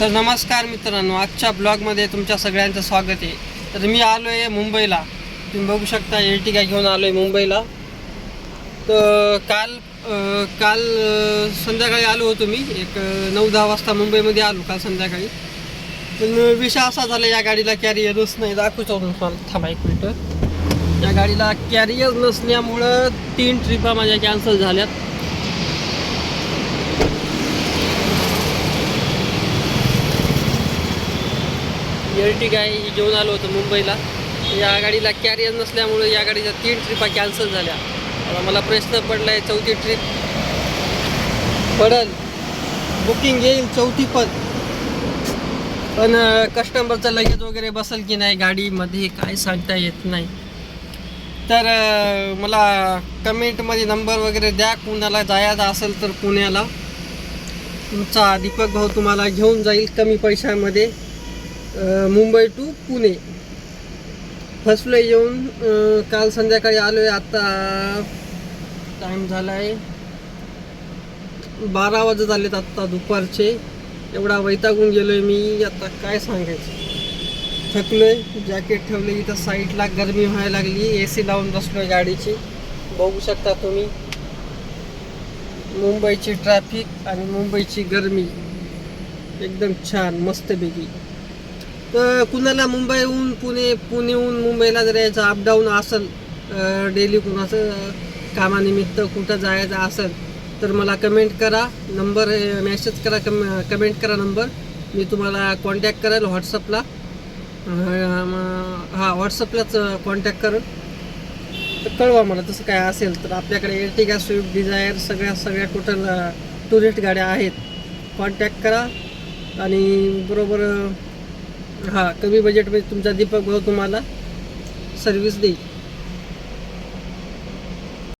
तर नमस्कार मित्रांनो, आजच्या ब्लॉगमध्ये तुमच्या सगळ्यांचं स्वागत आहे. तर मी आलो आहे मुंबईला. तुम्ही बघू शकता एर्टिगा घेऊन आलो आहे मुंबईला. तर काल संध्याकाळी आलो होतो मी. एक 9-10 वाजता मुंबईमध्ये आलो काल संध्याकाळी. पण विषय असा झाला, या गाडीला कॅरियरच नाही. दाखवतो तुम्हाला, थांबा एक मिनटं. या गाडीला कॅरियर नसल्यामुळं 3 ट्रिपा माझ्या कॅन्सल झाल्यात. एर्टिगा ही घेऊन आलो होतो मुंबईला. या गाडीला कॅरियर नसल्यामुळे या गाडीच्या 3 ट्रिपा कॅन्सल झाल्या. मला प्रश्न पडला आहे, 4थी ट्रिप पडल, बुकिंग येईल 4थी पण कस्टमरचं लगेच वगैरे बसेल की नाही गाडीमध्ये काय सांगता येत नाही. तर मला कमेंटमध्ये नंबर वगैरे द्या. कुणाला जायचं असेल तर पुण्याला तुमचा दीपक भाऊ तुम्हाला घेऊन जाईल कमी पैशामध्ये. मुंबई टू पुणे. फसलो येऊन. काल संध्याकाळी आलो आहे. आता टाईम झाला आहे 12 वाजत झालेत आत्ता दुपारचे. एवढा वैतागून गेलो आहे मी, आता काय सांगायचं. थकलो आहे. जॅकेट ठेवले इथं साईडला, गरमी व्हायला लागली. AC लावून बसलो आहे गाडीची. बघू शकता तुम्ही मुंबईची ट्रॅफिक आणि मुंबईची गरमी एकदम छान मस्तपैकी. तर कुणाला मुंबईहून पुणेहून मुंबईला जर यायचं अपडाऊन असेल, डेली कुणाचं कामानिमित्त कुठं जायचं असेल तर मला कमेंट करा. नंबर मेसेज करा, कमेंट करा नंबर. मी तुम्हाला कॉन्टॅक्ट कराल व्हॉट्सअपला. व्हॉट्सअपलाच कॉन्टॅक्ट करेल. तर कळवा मला तसं काय असेल तर. आपल्याकडे एर्टिगा, स्विफ्ट डिझायर सगळ्या टोटल टुरिस्ट गाड्या आहेत. कॉन्टॅक्ट करा आणि बरोबर कमी बजेटमध्ये तुमचा दीपक भाऊ तुम्हाला सर्व्हिस देईल.